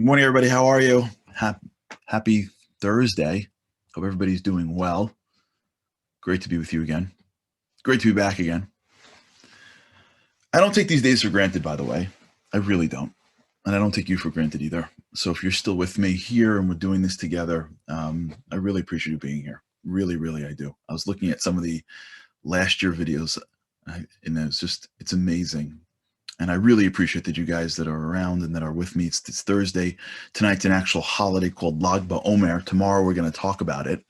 Good morning, everybody. How are you? Happy Thursday. Hope everybody's doing well. Great to be with you again. Great to be back again. I don't take these days for granted, by the way. I really don't. And I don't take you for granted either. So if you're still with me here and we're doing this together, I really appreciate you being here. Really, really, I do. I was looking at some of the last year videos, and it's amazing. And I really appreciate that you guys that are around and that are with me. It's Thursday. Tonight's an actual holiday called Lag BaOmer. Tomorrow we're going to talk about it.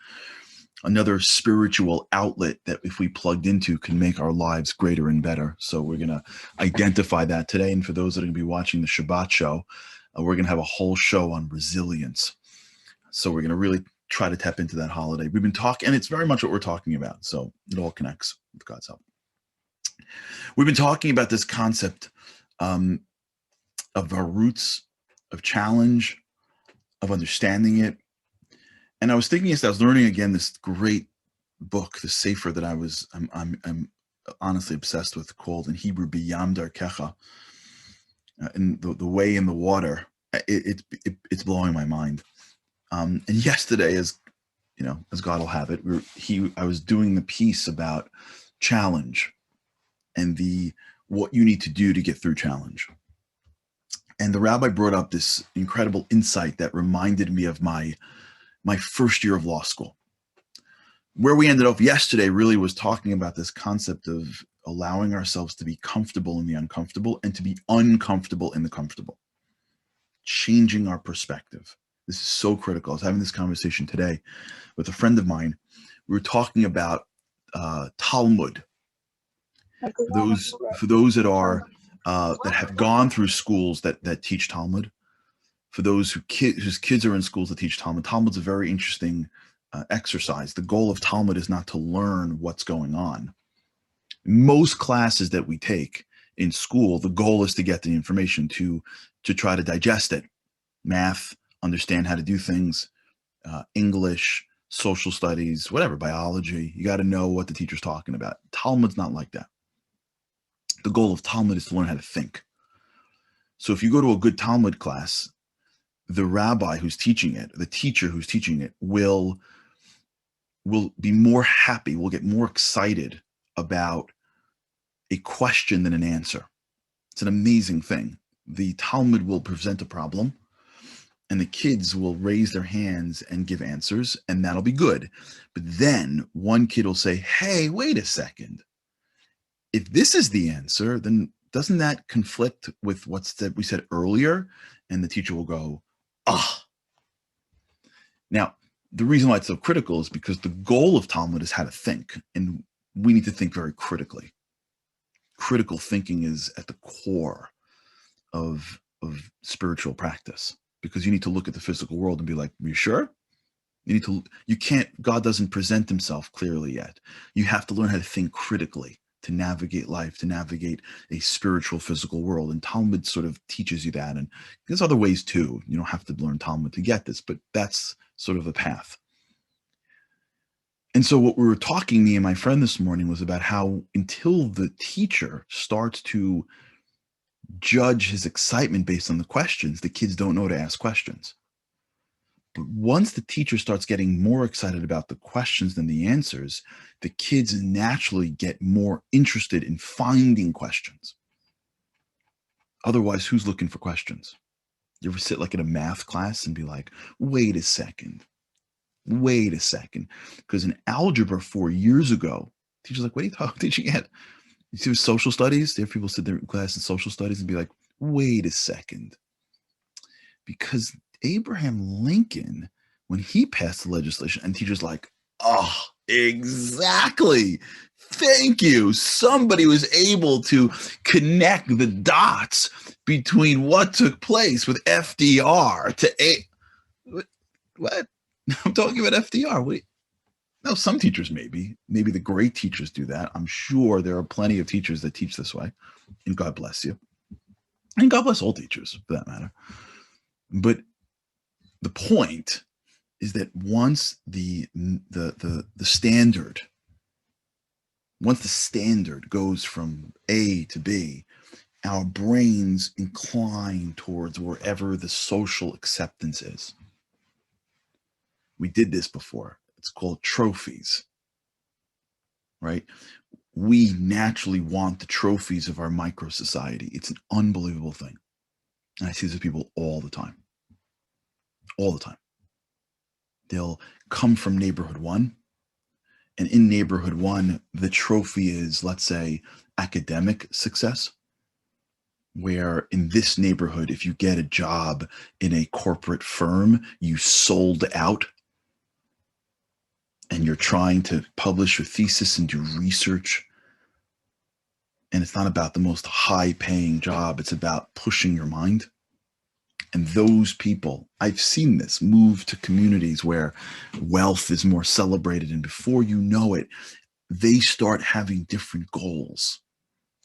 Another spiritual outlet that if we plugged into can make our lives greater and better. So we're going to identify that today. And for those that are going to be watching the Shabbat show, we're going to have a whole show on resilience. So we're going to really try to tap into that holiday. We've been talking, and it's very much what we're talking about. So it all connects with God's help. We've been talking about this concept of our roots, of challenge, of understanding it. And I was thinking as I was learning again this great book, the Sefer that I'm honestly obsessed with, called in Hebrew Biyam Darkecha, and the way in the water. It's blowing my mind. And yesterday, as God will have it, I was doing the piece about challenge and what you need to do to get through challenge. And the rabbi brought up this incredible insight that reminded me of my first year of law school. Where we ended up yesterday really was talking about this concept of allowing ourselves to be comfortable in the uncomfortable and to be uncomfortable in the comfortable. Changing our perspective. This is so critical. I was having this conversation today with a friend of mine. We were talking about Talmud. For those that are that have gone through schools that teach Talmud, for those whose kids are in schools that teach Talmud, Talmud's a very interesting exercise. The goal of Talmud is not to learn what's going on. Most classes that we take in school, the goal is to get the information, to try to digest it. Math, understand how to do things, English, social studies, whatever, biology. You got to know what the teacher's talking about. Talmud's not like that. The goal of Talmud is to learn how to think. So if you go to a good Talmud class, the rabbi who's teaching it, the teacher who's teaching it will be more happy, will get more excited about a question than an answer. It's an amazing thing. The Talmud will present a problem and the kids will raise their hands and give answers, and that'll be good. But then one kid will say, hey, wait a second. If this is the answer, then doesn't that conflict with we said earlier? And the teacher will go, ah. Now, the reason why it's so critical is because the goal of Talmud is how to think, and we need to think very critically. Critical thinking is at the core of spiritual practice, because you need to look at the physical world and be like, are you sure? God doesn't present himself clearly yet. You have to learn how to think critically to navigate life, to navigate a spiritual physical world. And Talmud sort of teaches you that. And there's other ways too. You don't have to learn Talmud to get this, but that's sort of a path. And so what we were talking, me and my friend this morning, was about how until the teacher starts to judge his excitement based on the questions, the kids don't know to ask questions. But once the teacher starts getting more excited about the questions than the answers, the kids naturally get more interested in finding questions. Otherwise, who's looking for questions? You ever sit like in a math class and be like, wait a second. Because in algebra 4 years ago, teacher's like, what are you teaching at? You see, with social studies, there are people sit there in class in social studies and be like, wait a second. Because Abraham Lincoln, when he passed the legislation, and teachers like, oh, exactly. Thank you. Somebody was able to connect the dots between what took place with FDR to what? I'm talking about FDR. Wait. No, some teachers maybe the great teachers do that. I'm sure there are plenty of teachers that teach this way, and God bless you. And God bless all teachers for that matter. But the point is that once the standard goes from A to B, our brains incline towards wherever the social acceptance is. We did this before. It's called trophies, right? We naturally want the trophies of our micro society. It's an unbelievable thing. And I see this with people all the time. All the time. They'll come from neighborhood one. And in neighborhood one, the trophy is, let's say, academic success. Where in this neighborhood, if you get a job in a corporate firm, you sold out and you're trying to publish your thesis and do research. And it's not about the most high paying job. It's about pushing your mind. And those people, I've seen this move to communities where wealth is more celebrated. And before you know it, they start having different goals.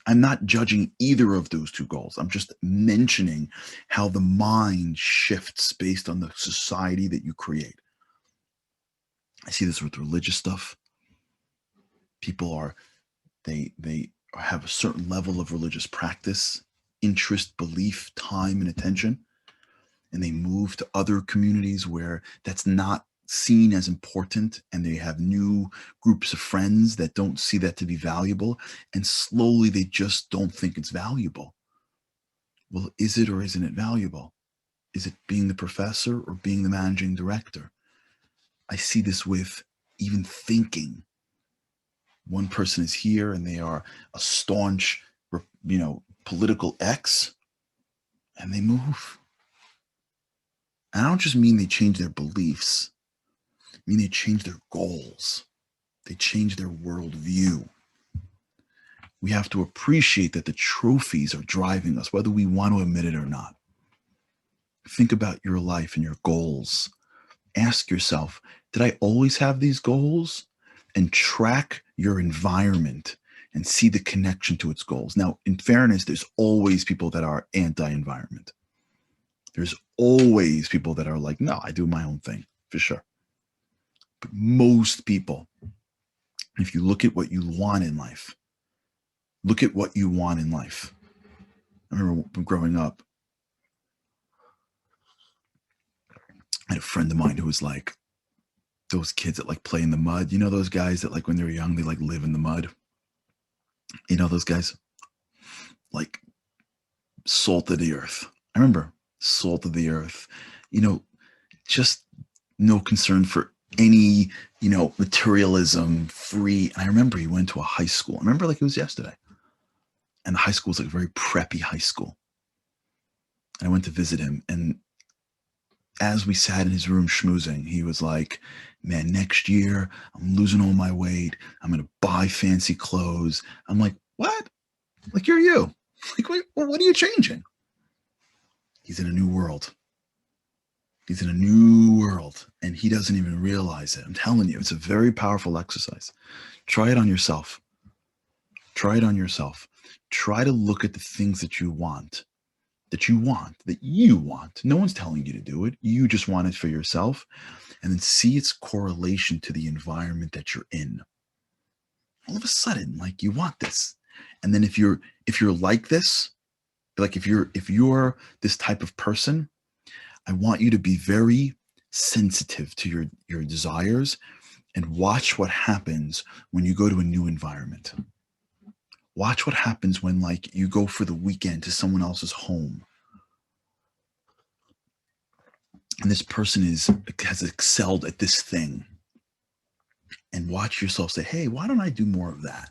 I'm not judging either of those two goals. I'm just mentioning how the mind shifts based on the society that you create. I see this with religious stuff. People they have a certain level of religious practice, interest, belief, time, and attention. And they move to other communities where that's not seen as important, and they have new groups of friends that don't see that to be valuable, and slowly they just don't think it's valuable. Well, is it or isn't it valuable? Is it being the professor or being the managing director? I see this with even thinking. One person is here and they are a staunch, political X, and they move. And I don't just mean they change their beliefs. I mean they change their goals. They change their worldview. We have to appreciate that the trophies are driving us, whether we want to admit it or not. Think about your life and your goals. Ask yourself, did I always have these goals? And track your environment and see the connection to its goals. Now, in fairness, there's always people that are anti-environment. There's always people that are like, no, I do my own thing, for sure. But most people, if you look at what you want in life, look at what you want in life. I remember growing up, I had a friend of mine who was like, those kids that like play in the mud. You know those guys that like when they're young, they like live in the mud? You know those guys? Like salt of the earth. I remember salt of the earth. Just no concern for any, materialism, free. And I remember he went to a high school. I remember like it was yesterday. And the high school was like a very preppy high school. And I went to visit him. And as we sat in his room schmoozing, he was like, man, next year I'm losing all my weight. I'm going to buy fancy clothes. I'm like, what? Like, you're you. Like, what are you changing? He's in a new world. He's in a new world, and he doesn't even realize it. I'm telling you, it's a very powerful exercise. Try it on yourself. Try it on yourself. Try to look at the things that you want. No one's telling you to do it. You just want it for yourself. And then see its correlation to the environment that you're in. All of a sudden, like, you want this. And then if you're like this, like if you're this type of person, I want you to be very sensitive to your desires and watch what happens when you go to a new environment. Watch what happens when, like, you go for the weekend to someone else's home. And this person has excelled at this thing. And watch yourself say, hey, why don't I do more of that?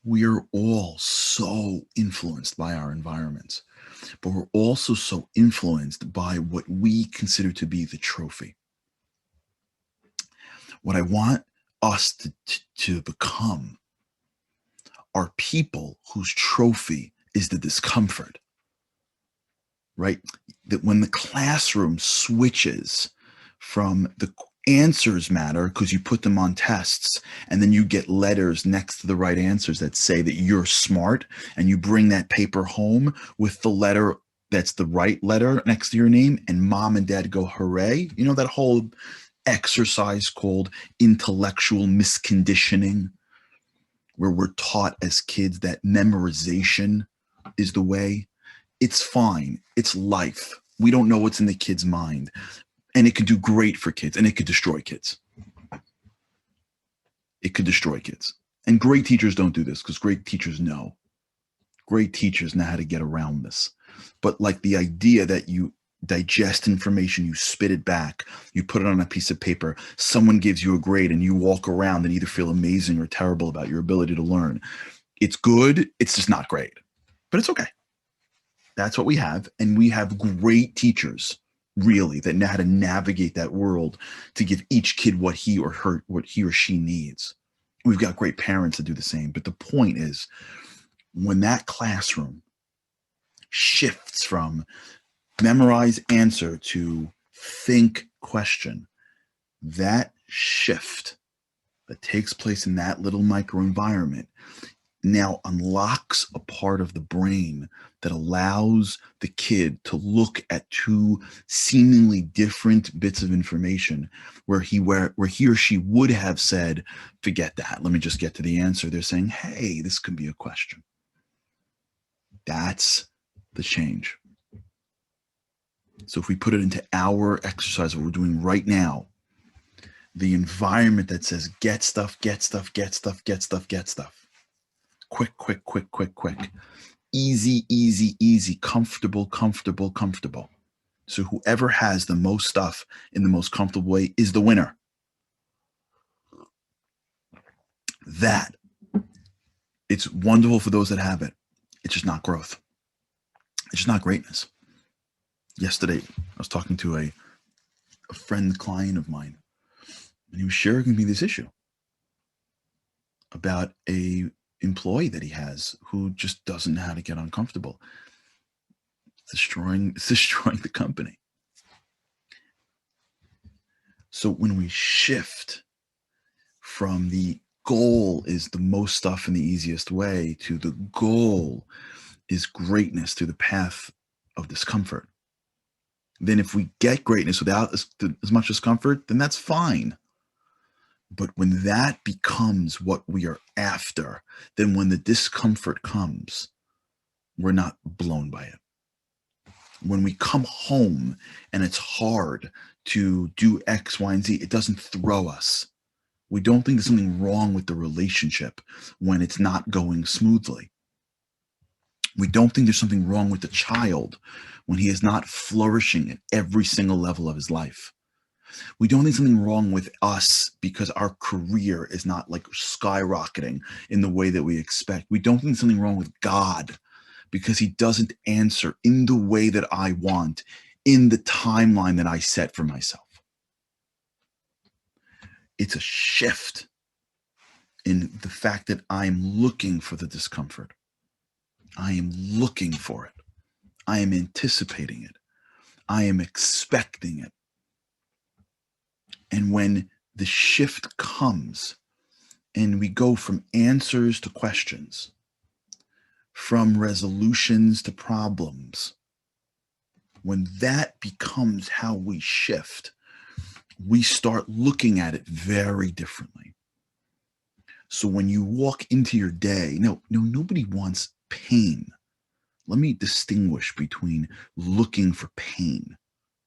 We're all so influenced by our environments, but we're also so influenced by what we consider to be the trophy. What I want us to become are people whose trophy is the discomfort, right? That when the classroom switches from the answers matter because you put them on tests and then you get letters next to the right answers that say that you're smart, and you bring that paper home with the letter that's the right letter next to your name, and mom and dad go, hooray. You know, that whole exercise called intellectual misconditioning, where we're taught as kids that memorization is the way. It's fine. It's life. We don't know what's in the kid's mind. And it could do great for kids, and it could destroy kids. It could destroy kids. And great teachers don't do this because great teachers know. Great teachers know how to get around this. But like the idea that you digest information, you spit it back, you put it on a piece of paper, someone gives you a grade, and you walk around and either feel amazing or terrible about your ability to learn. It's good. It's just not great. But it's okay. That's what we have. And we have great teachers, really, that know how to navigate that world to give each kid what he or she needs. We've got great parents that do the same. But the point is, when that classroom shifts from memorize answer to think question, that shift that takes place in that little microenvironment now unlocks a part of the brain that allows the kid to look at two seemingly different bits of information where he or she would have said, forget that, let me just get to the answer. They're saying, hey, this could be a question. That's the change. So if we put it into our exercise, what we're doing right now, the environment that says get stuff, get stuff, get stuff, get stuff, get stuff. Quick, quick, quick, quick, quick. Easy, easy, easy. Comfortable, comfortable, comfortable. So whoever has the most stuff in the most comfortable way is the winner. That, it's wonderful for those that have it. It's just not growth. It's just not greatness. Yesterday, I was talking to a friend client of mine, and he was sharing with me this issue about a employee that he has who just doesn't know how to get uncomfortable. It's destroying the company. So when we shift from the goal is the most stuff in the easiest way to the goal is greatness through the path of discomfort, then if we get greatness without as much discomfort, then that's fine. But when that becomes what we are after, then when the discomfort comes, we're not blown by it. When we come home and it's hard to do X, Y, and Z, it doesn't throw us. We don't think there's something wrong with the relationship when it's not going smoothly. We don't think there's something wrong with the child when he is not flourishing at every single level of his life. We don't think something wrong with us because our career is not like skyrocketing in the way that we expect. We don't think something wrong with God because he doesn't answer in the way that I want, in the timeline that I set for myself. It's a shift in the fact that I'm looking for the discomfort. I am looking for it. I am anticipating it. I am expecting it. And when the shift comes and we go from answers to questions, from resolutions to problems, when that becomes how we shift, we start looking at it very differently. So when you walk into your day, nobody wants pain. Let me distinguish between looking for pain.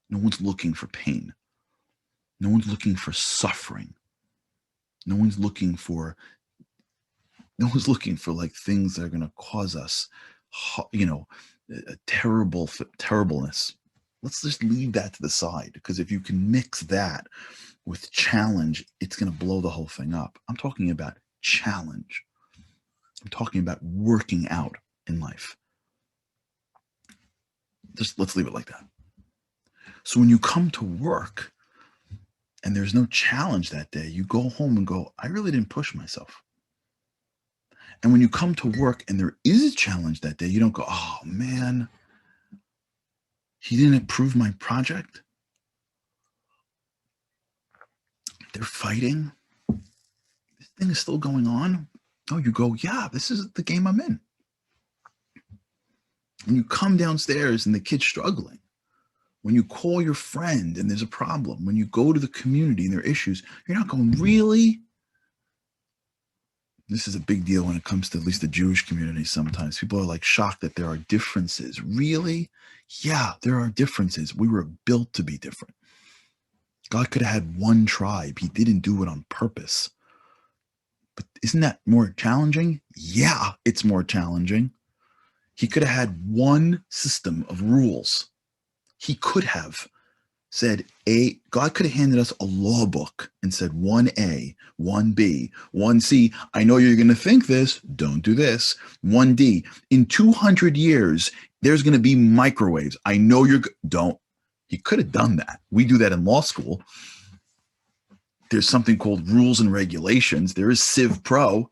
No one's looking for pain. No one's looking for suffering. No one's looking for like things that are going to cause us, a terribleness. Let's just leave that to the side, because if you can mix that with challenge, it's going to blow the whole thing up. I'm talking about challenge. I'm talking about working out in life. Just let's leave it like that. So when you come to work and there's no challenge that day, you go home and go, I really didn't push myself. And when you come to work and there is a challenge that day, you don't go, oh man, he didn't approve my project. They're fighting. This thing is still going on. Oh, you go, yeah, this is the game I'm in. When you come downstairs and the kid's struggling, when you call your friend and there's a problem, when you go to the community and there are issues, you're not going, really? This is a big deal when it comes to at least the Jewish community sometimes. People are like shocked that there are differences. Really? Yeah, there are differences. We were built to be different. God could have had one tribe. He didn't do it on purpose. But isn't that more challenging? Yeah, it's more challenging. He could have had one system of rules. He could have said God could have handed us a law book and said 1A, 1B, 1C. I know you're going to think this. Don't do this. 1D. In 200 years, there's going to be microwaves. I know don't. He could have done that. We do that in law school. There's something called rules and regulations. There is Civ Pro.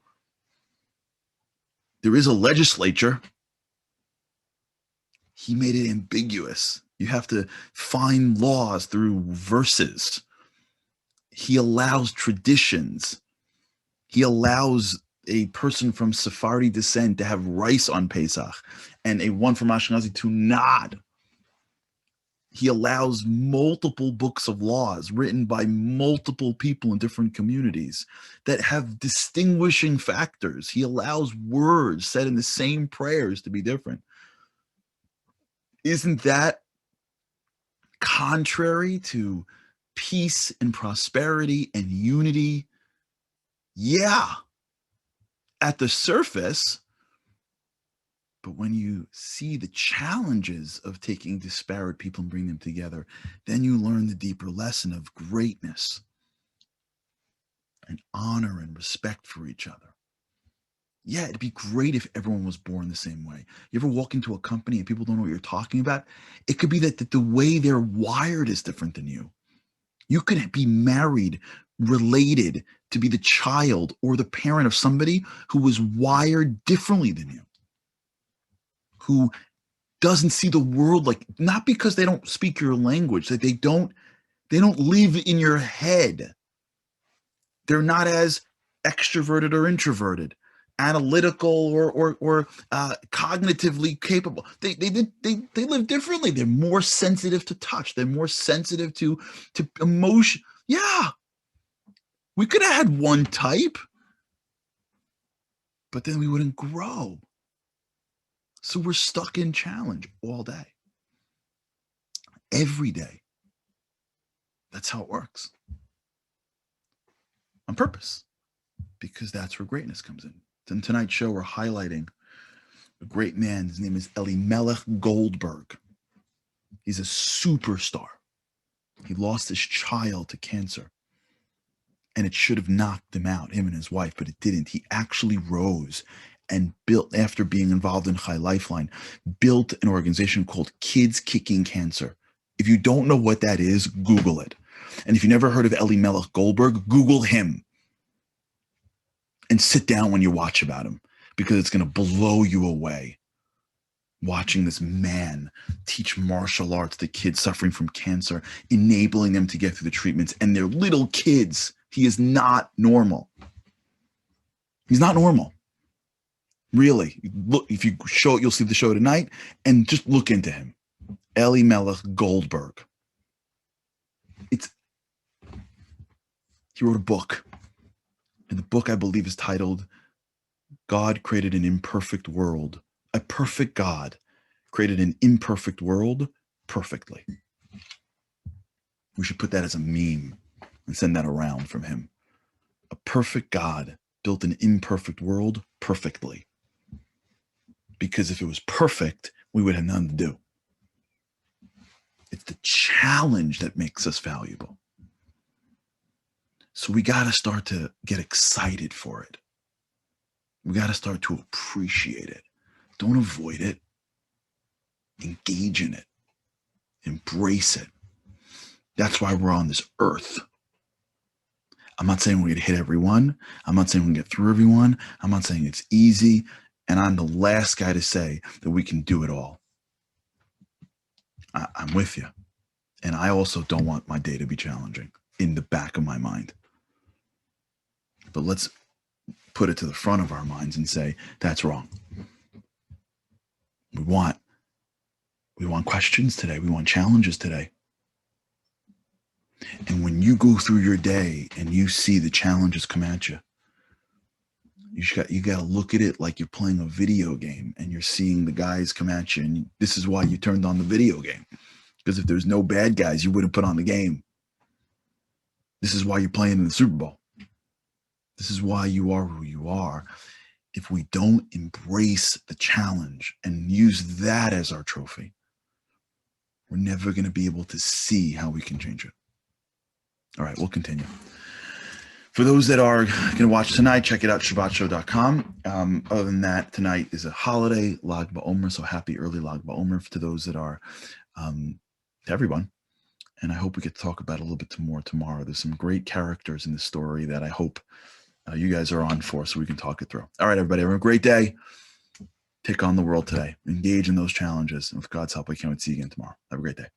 There is a legislature. He made it ambiguous. You have to find laws through verses. He allows traditions. He allows a person from Sephardi descent to have rice on Pesach and a one from Ashkenazi to not. He allows multiple books of laws written by multiple people in different communities that have distinguishing factors. He allows words said in the same prayers to be different. Isn't that contrary to peace and prosperity and unity? Yeah, at the surface. But when you see the challenges of taking disparate people and bringing them together, then you learn the deeper lesson of greatness and honor and respect for each other. Yeah, it'd be great if everyone was born the same way. You ever walk into a company and people don't know what you're talking about? It could be that the way they're wired is different than you. You could be married, related to be the child or the parent of somebody who was wired differently than you, who doesn't see the world like, not because they don't speak your language, that they don't live in your head. They're not as extroverted or introverted, analytical or cognitively capable. They live differently. They're more sensitive to touch. They're more sensitive to emotion. Yeah, we could have had one type, but then we wouldn't grow. So we're stuck in challenge all day, every day. That's how it works. On purpose, because that's where greatness comes in. In tonight's show, we're highlighting a great man. His name is Elimelech Goldberg. He's a superstar. He lost his child to cancer, and it should have knocked him out, him and his wife, but it didn't. He actually rose and built, after being involved in Chai Lifeline, built an organization called Kids Kicking Cancer. If you don't know what that is, Google it. And if you never heard of Elimelech Goldberg, Google him and sit down when you watch about him, because it's going to blow you away. Watching this man teach martial arts to kids suffering from cancer, enabling them to get through the treatments, and they're little kids. He is not normal. He's not normal. Really. Look, if you show it, you'll see the show tonight, and just look into him. Elimelech Goldberg. He wrote a book, and the book, I believe, is titled God Created an Imperfect World. A perfect God created an imperfect world perfectly. We should put that as a meme and send that around from him. A perfect God built an imperfect world perfectly. Because if it was perfect, we would have nothing to do. It's the challenge that makes us valuable. So we got to start to get excited for it. We got to start to appreciate it. Don't avoid it. Engage in it. Embrace it. That's why we're on this earth. I'm not saying we're going to hit everyone. I'm not saying we're going to get through everyone. I'm not saying it's easy. And I'm the last guy to say that we can do it all. I'm with you. And I also don't want my day to be challenging in the back of my mind. But let's put it to the front of our minds and say, that's wrong. We want questions today. We want challenges today. And when you go through your day and you see the challenges come at you, You got to look at it like you're playing a video game and you're seeing the guys come at you. And this is why you turned on the video game. Because if there's no bad guys, you wouldn't put on the game. This is why you're playing in the Super Bowl. This is why you are who you are. If we don't embrace the challenge and use that as our trophy, we're never going to be able to see how we can change it. All right, we'll continue. For those that are going to watch tonight, check it out, ShabbatShow.com. Other than that, tonight is a holiday, Lag BaOmer, so happy early Lag BaOmer to those that are, to everyone. And I hope we get to talk about a little bit more tomorrow. There's some great characters in the story that I hope you guys are on for so we can talk it through. All right, everybody, have a great day. Take on the world today. Engage in those challenges. And with God's help, I can't wait to see you again tomorrow. Have a great day.